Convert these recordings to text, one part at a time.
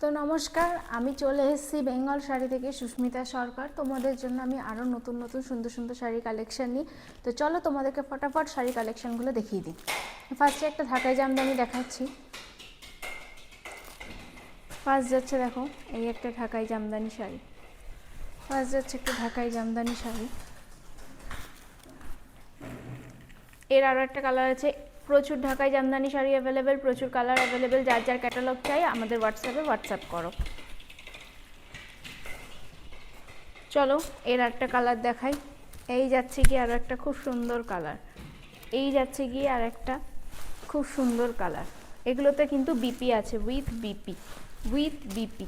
তো নমস্কার, আমি চলে এসেছি বেঙ্গল শাড়ি থেকে সুস্মিতা সরকার। তোমাদের জন্য আমি আরও নতুন নতুন সুন্দর সুন্দর শাড়ি কালেকশন নিই। তো চলো তোমাদেরকে ফটাফট শাড়ি কালেকশনগুলো দেখিয়ে দিই। ফার্স্টে একটা ঢাকাই জামদানি দেখাচ্ছি। ফার্স্ট যাচ্ছে, দেখো এই একটা ঢাকাই জামদানি শাড়ি। ফার্স্ট যাচ্ছে একটা ঢাকাই জামদানি শাড়ি। এর আরও একটা কালার আছে। প্রচুর ঢাকাই জামদানি শাড়ি অ্যাভেলেবেল, প্রচুর কালার অ্যাভেলেবেল। যার যার ক্যাটালগ চাই আমাদের হোয়াটসঅ্যাপ করো। চলো এর একটা কালার দেখাই। এই যাচ্ছে কি আর একটা খুব সুন্দর কালার। এই যাচ্ছে গিয়ে আর একটা খুব সুন্দর কালার। এগুলোতে কিন্তু বিপি আছে, উইথ বিপি।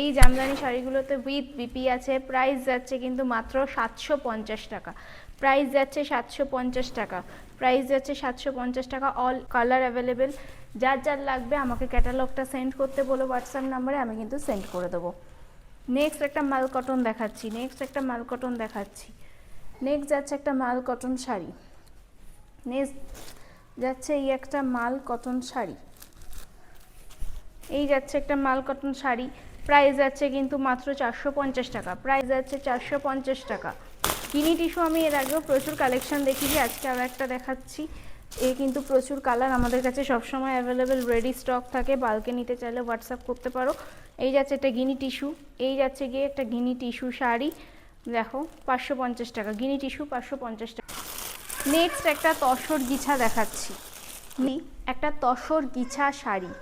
এই জামদানি শাড়িগুলোতে উইথ বিপি আছে। প্রাইস যাচ্ছে কিন্তু মাত্র 750 টাকা। প্রাইস যাচ্ছে 750 টাকা। প্রাইস যাচ্ছে 750 টাকা। All colour available. যার যার লাগবে আমাকে ক্যাটালগটা সেন্ড করতে বলো হোয়াটসঅ্যাপ নাম্বারে, আমি কিন্তু সেন্ড করে দেবো। নেক্সট একটা মাল কটন দেখাচ্ছি। নেক্সট যাচ্ছে একটা মাল কটন শাড়ি। নেক্সট যাচ্ছে এই একটা মাল কটন শাড়ি। এই যাচ্ছে একটা মাল কটন শাড়ি। প্রাইস যাচ্ছে কিন্তু মাত্র 450 টাকা। প্রাইস যাচ্ছে 450 টাকা। কিনি টিস্যু আমি এর আগেও প্রচুর কালেকশন দেখিয়েছি, আজকে আরও একটা দেখাচ্ছি। এ কিন্তু প্রচুর কালার আমাদের কাছে সবসময় অ্যাভেলেবেল, রেডি স্টক থাকে। বাল্কে নিতে চাইলে হোয়াটসঅ্যাপ করতে পারো। এই যাচ্ছে একটা গিনি টিস্যু। এই যাচ্ছে গিয়ে একটা গিনি টিস্যু শাড়ি, দেখো 550 টাকা। গিনি টিস্যু 550 টাকা। নেক্সট একটা তসর গিছা দেখাচ্ছি। একটা তসর গিছা শাড়ি।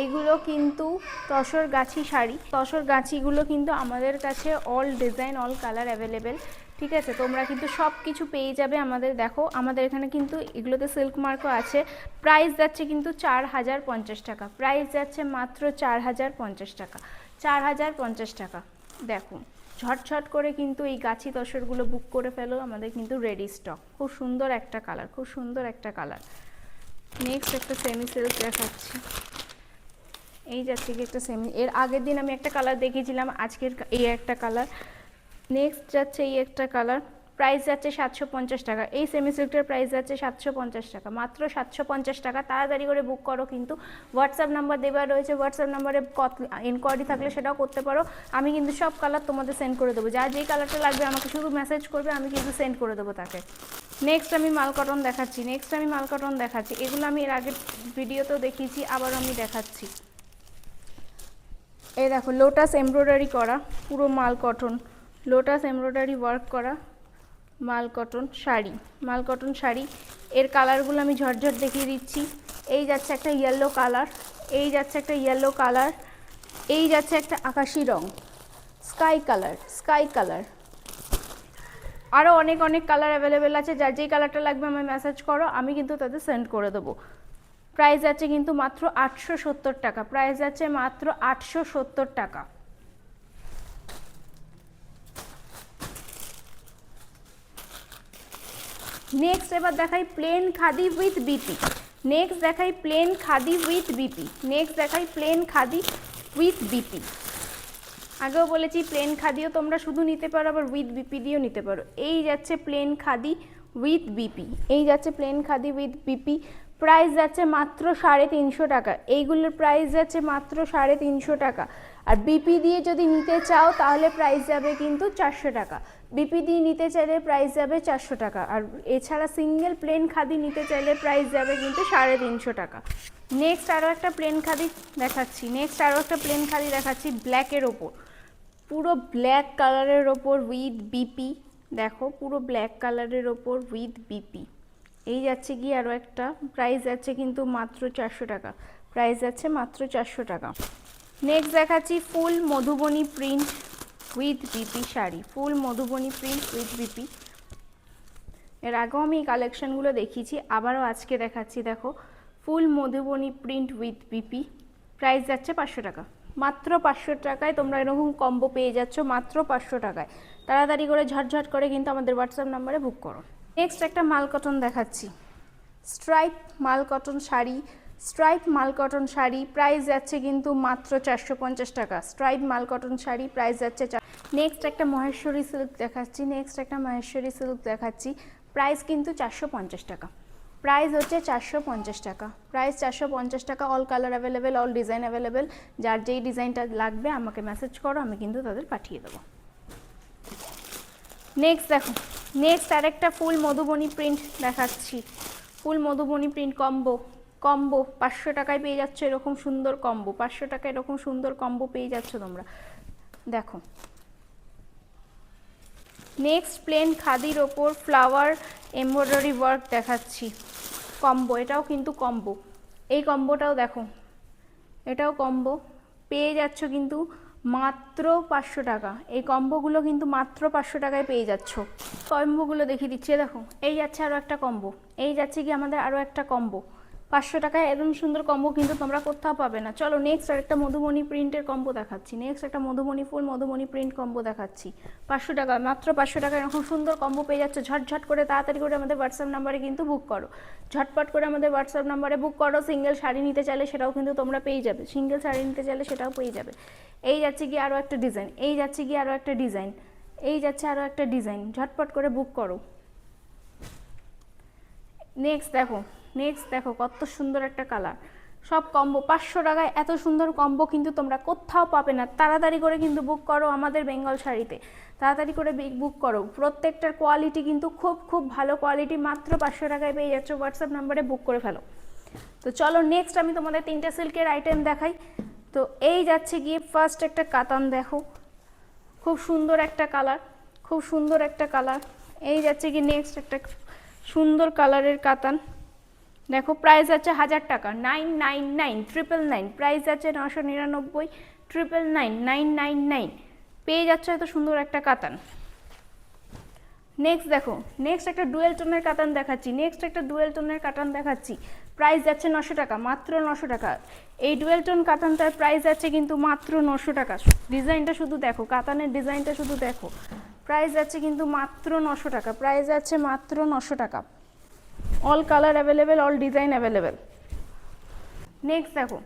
এইগুলো কিন্তু তসর গাছি শাড়ি। তসর গাছিগুলো কিন্তু আমাদের কাছে all design, all colour available. ঠিক আছে, তোমরা কিন্তু সব কিছু পেয়ে যাবে আমাদের। দেখো আমাদের এখানে কিন্তু এগুলোতে সিল্ক মার্কও আছে। প্রাইস যাচ্ছে কিন্তু 4050 টাকা। প্রাইস যাচ্ছে মাত্র 4050 টাকা। 4050 টাকা। দেখো ঝটঝট করে কিন্তু এই গাছি তসরগুলো বুক করে ফেলো, আমাদের কিন্তু রেডি স্টক। খুব সুন্দর একটা কালার। নেক্সট একটা সেমি সিল্ক দেখাচ্ছি। এই যাচ্ছে কি একটা সেমি, এর আগের দিন আমি একটা কালার দেখিয়েছিলাম, আজকের এই একটা কালার। নেক্সট যাচ্ছে এই একটা কালার। প্রাইস যাচ্ছে 750 টাকা। এই সেমি সিল্কটার প্রাইস যাচ্ছে 750 টাকা, মাত্র 750 টাকা। তাড়াতাড়ি করে বুক করো, কিন্তু হোয়াটসঅ্যাপ নাম্বার দেওয়া রয়েছে। হোয়াটসঅ্যাপ নাম্বারে ইনকোয়ারি থাকলে সেটাও করতে পারো। আমি কিন্তু সব কালার তোমাদের সেন্ড করে দেবো। যার যেই কালারটা লাগবে আমাকে শুধু মেসেজ করবে, আমি কিন্তু সেন্ড করে দেবো তাকে। নেক্সট আমি মাল কটন দেখাচ্ছি। এগুলো আমি এর আগের ভিডিওতেও দেখিয়েছি, আবার আমি দেখাচ্ছি। এই দেখো লোটাস এমব্রয়ডারি করা পুরো মাল কটন, লোটাস এমব্রয়ডারি ওয়ার্ক করা মাল কটন শাড়ি। এর কালারগুলো আমি ঝটঝট দেখিয়ে দিচ্ছি। এই যাচ্ছে একটা ইয়েলো কালার। এই যাচ্ছে একটা আকাশি রং, স্কাই কালার। আরও অনেক কালার অ্যাভেলেবেল আছে। যার যেই কালারটা লাগবে আমায় মেসেজ করো, আমি কিন্তু তাদের সেন্ড করে দেবো। প্রাইস আছে কিন্তু মাত্র 870 টাকা। প্রাইস আছে মাত্র 870 টাকা। নেক্সট এবার দেখাই প্লেন খাদি উইথ বিপি। আগেও বলেছি প্লেন খাদিও তোমরা শুধু নিতে পারো, আবার উইথ বিপি দিয়েও নিতে পারো। এই যাচ্ছে plain khadi with BP. Price যাচ্ছে মাত্র 350 টাকা। এইগুলোর প্রাইস যাচ্ছে মাত্র 350 টাকা। আর বিপি দিয়ে যদি নিতে চাও তাহলে প্রাইস যাবে কিন্তু 400 টাকা। বিপি দিয়ে নিতে চাইলে প্রাইস যাবে 400 টাকা। আর এছাড়া সিঙ্গেল প্লেন খাদি নিতে চাইলে প্রাইস যাবে কিন্তু 350 টাকা। নেক্সট আরও একটা প্লেন খাদি দেখাচ্ছি। ব্ল্যাকের ওপর, পুরো ব্ল্যাক কালারের ওপর উইথ বিপি। দেখো পুরো ব্ল্যাক কালারের ওপর উইথ বিপি। এই যাচ্ছে কি আরও একটা। প্রাইস যাচ্ছে কিন্তু মাত্র 400 টাকা। নেক্সট দেখাচ্ছি full Madhubani print with BP sari. এর আগেও আমি এই কালেকশনগুলো দেখিয়েছি, আবারও আজকে দেখাচ্ছি। দেখো full Madhubani print with BP. Price যাচ্ছে 500 টাকা। মাত্র 500 টাকায় তোমরা এরকম কম্বো পেয়ে যাচ্ছ, মাত্র 500 টাকায়। তাড়াতাড়ি করে ঝটঝট করে কিন্তু আমাদের হোয়াটসঅ্যাপ নাম্বারে বুক করো। নেক্সট একটা মাল কটন দেখাচ্ছি। স্ট্রাইপ মাল কটন শাড়ি। প্রাইস যাচ্ছে কিন্তু মাত্র 450 টাকা। প্রাইস যাচ্ছে। নেক্সট একটা মহেশ্বরী সিল্ক দেখাচ্ছি। প্রাইস কিন্তু 450 টাকা। প্রাইস হচ্ছে 450 টাকা, প্রাইস 450 টাকা। All colour available, all design available. যার যেই ডিজাইনটা লাগবে আমাকে মেসেজ করো, আমি কিন্তু তাদের পাঠিয়ে দেবো। নেক্সট দেখো, নেক্সট আরেকটা ফুল মধুবনী প্রিন্ট দেখাচ্ছি। Full Madhubani print combo, combo 500 টাকায় পেয়ে যাচ্ছ এরকম সুন্দর কম্বো, 500 টাকায় এরকম সুন্দর কম্বো পেয়ে যাচ্ছ তোমরা। দেখো নেক্সট প্লেন খাদির ওপর ফ্লাওয়ার এমব্রয়ডারি ওয়ার্ক দেখাচ্ছি কম্বো, এটাও কিন্তু কম্বো। এই কম্বোটাও দেখো, এটাও কম্বো পেয়ে যাচ্ছ কিন্তু মাত্র 500 টাকা। এই কম্বোগুলো কিন্তু মাত্র 500 টাকায় পেয়ে যাচ্ছ। কম্বোগুলো দেখিয়ে দিচ্ছি, দেখো এই যাচ্ছে আরও একটা কম্বো, এই যাচ্ছে কি আমাদের আরও একটা কম্বো। 500 টাকায় এরকম সুন্দর কম্বো কিন্তু তোমরা কোথাও পাবে না। চলো নেক্সট আরেকটা মধুবনী প্রিন্টের কম্বো দেখাচ্ছি। নেক্সট একটা মধুবনী ফুল মধুবনী প্রিন্ট কম্বো দেখাচ্ছি 500 টাকা, মাত্র 500 টাকায় এরকম সুন্দর কম্বো পেয়ে যাচ্ছ। ঝটঝট করে তাড়াতাড়ি করে আমাদের হোয়াটসঅ্যাপ নাম্বারে কিন্তু বুক করো, ঝটপট করে আমাদের হোয়াটসঅ্যাপ নাম্বারে বুক করো। সিঙ্গেল শাড়ি নিতে চাইলে সেটাও কিন্তু তোমরা পেয়ে যাবে, সিঙ্গেল শাড়ি নিতে চাইলে সেটাও পেয়ে যাবে। এই যাচ্ছে কি আরও একটা ডিজাইন, এই যাচ্ছে কি আরও একটা ডিজাইন, এই যাচ্ছে আরও একটা ডিজাইন, ঝটপট করে বুক করো। নেক্সট দেখো, নেক্সট দেখো কত সুন্দর একটা কালার, সব কম্বো 500 টাকায়। এত সুন্দর কম্বো কিন্তু তোমরা কোথাও পাবে না। তাড়াতাড়ি করে কিন্তু বুক করো আমাদের বেঙ্গল শাড়িতে, তাড়াতাড়ি করে বুক করো। প্রত্যেকটার কোয়ালিটি কিন্তু খুব খুব ভালো কোয়ালিটি, মাত্র 500 টাকায় পেয়ে যাচ্ছ। হোয়াটসঅ্যাপ নাম্বারে বুক করে ফেলো। তো চলো নেক্সট আমি তোমাদের 3টে সিল্কের আইটেম দেখাই। তো এই যাচ্ছে গিয়ে ফার্স্ট একটা কাতান, দেখো খুব সুন্দর একটা কালার, খুব সুন্দর একটা কালার। এই যাচ্ছে কি নেক্সট একটা সুন্দর কালারের কাতান, দেখো প্রাইস আছে 1000 টাকা, 999 999, প্রাইস আছে 999 999 999, পেয়ে যাচ্ছে এত সুন্দর একটা কাতান। নেক্সট দেখো, নেক্সট একটা ডুয়েল টোনের কাতান দেখাচ্ছি, নেক্সট একটা ডুয়েল টোনের কাতান দেখাচ্ছি। প্রাইস যাচ্ছে 900 টাকা, মাত্র 900 টাকা। এই ডুয়েল টোন কাতানটার প্রাইস আছে কিন্তু মাত্র 900 টাকা। ডিজাইনটা শুধু দেখো, কাতানের ডিজাইনটা শুধু দেখো। প্রাইস আছে কিন্তু মাত্র 900 টাকা, প্রাইস আছে মাত্র 900 টাকা। All colour available, all design available. Next দেখো,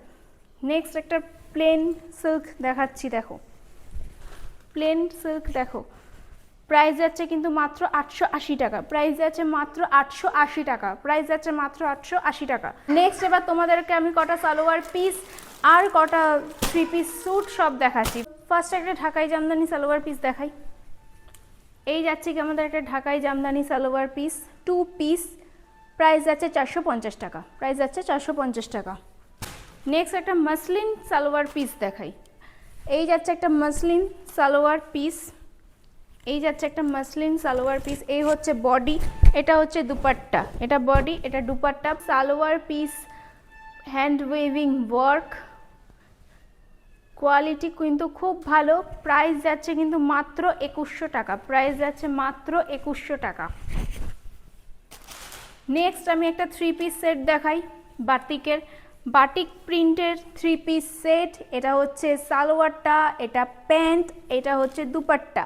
নেক্সট একটা প্লেন সিল্ক দেখাচ্ছি, দেখো প্লেন সিল্ক দেখো। প্রাইস যাচ্ছে কিন্তু মাত্র 880 টাকা, প্রাইস যাচ্ছে মাত্র 880 টাকা, প্রাইস যাচ্ছে মাত্র 880 টাকা। নেক্সট এবার তোমাদেরকে আমি কটা সালোয়ার পিস আর কটা 3 পিস স্যুট সব দেখাচ্ছি। ফার্স্ট একটা ঢাকাই জামদানি সালোয়ার পিস দেখাই। এই যাচ্ছে কি আমাদের একটা ঢাকাই Jamdani salwar piece 2 piece, price যাচ্ছে 450 টাকা, প্রাইস যাচ্ছে 450 টাকা। নেক্সট একটা মাসলিন সালোয়ার পিস দেখাই। এই যাচ্ছে একটা মাসলিন সালোয়ার পিস, এই যাচ্ছে একটা মাসলিন সালোয়ার পিস। এই হচ্ছে বডি, এটা হচ্ছে দুপাট্টা, এটা বডি এটা dupatta. Salwar piece hand waving work, quality কিন্তু খুব ভালো। প্রাইস যাচ্ছে কিন্তু মাত্র 2100 টাকা, প্রাইস যাচ্ছে মাত্র 2100 টাকা। নেক্সট আমি একটা 3 পিস সেট দেখাই বাটিকের, বাটিক প্রিন্টের 3 পিস সেট। এটা হচ্ছে সালোয়ারটা, এটা প্যান্ট, এটা হচ্ছে দুপাট্টা।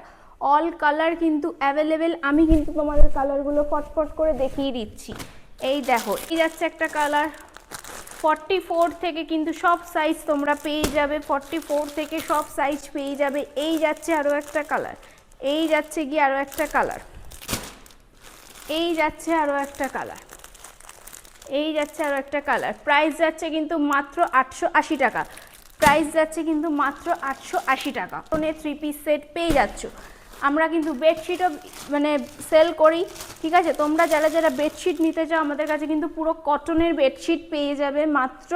অল কালার কিন্তু অ্যাভেলেবেল। আমি কিন্তু তোমাদের কালারগুলো ফটফট করে দেখিয়ে দিচ্ছি। এই দেখো, এই যাচ্ছে একটা কালার 44 থেকে কিন্তু সব সাইজ তোমরা পেয়ে যাবে, 44 থেকে সব সাইজ পেয়ে যাবে। এই যাচ্ছে আরও একটা কালার, এই যাচ্ছে গিয়ে আরও একটা কালার, এই যাচ্ছে আরও একটা কালার, এই যাচ্ছে আরও একটা কালার। প্রাইস যাচ্ছে কিন্তু মাত্র 880 টাকা, প্রাইস যাচ্ছে কিন্তু মাত্র 880 টাকা। 3 পিস সেট পেয়ে যাচ্ছ। আমরা কিন্তু বেডশিটও মানে সেল করি, ঠিক আছে। তোমরা যারা যারা বেডশিট নিতে চাও আমাদের কাছে কিন্তু পুরো কটনের বেডশিট পেয়ে যাবে মাত্র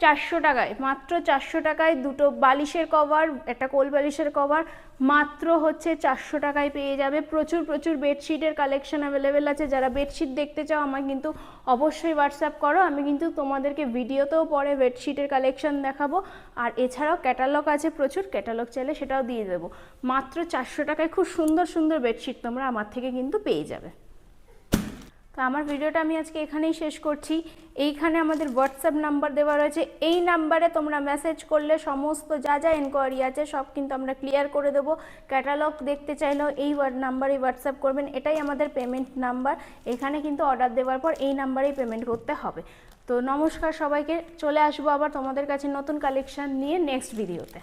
400 টাকায়, মাত্র 400 টাকায়। দুটো বালিশের কভার, একটা কোল বালিশের কভার মাত্র হচ্ছে 400 টাকায় পেয়ে যাবে। প্রচুর প্রচুর বেডশিটের কালেকশন অ্যাভেলেবেল আছে। যারা বেডশিট দেখতে চাও আমায় কিন্তু অবশ্যই হোয়াটসঅ্যাপ করো, আমি কিন্তু তোমাদেরকে ভিডিওতেও পরে বেডশিটের কালেকশন দেখাবো। আর এছাড়াও ক্যাটালগ আছে প্রচুর, ক্যাটালগ চাইলে সেটাও দিয়ে দেবো। মাত্র 400 টাকায় খুব সুন্দর সুন্দর বেডশিট তোমরা আমার থেকে কিন্তু পেয়ে যাবে। তো আমার ভিডিওটা আমি আজকে এখানেই শেষ করছি। এইখানে আমাদের হোয়াটসঅ্যাপ নাম্বার দেওয়া রয়েছে, এই নাম্বারে তোমরা মেসেজ করলে সমস্ত যা যা এনকোয়ারি আছে সব কিন্তু আমরা ক্লিয়ার করে দেবো। ক্যাটালগ দেখতে চাইলেও এই নাম্বারে হোয়াটসঅ্যাপ করবেন, এটাই আমাদের পেমেন্ট নাম্বার। এখানে কিন্তু অর্ডার দেওয়ার পর এই নাম্বারেই পেমেন্ট করতে হবে। তো নমস্কার সবাইকে, চলে আসবো আবার তোমাদের কাছে নতুন কালেকশন নিয়ে নেক্সট ভিডিওতে।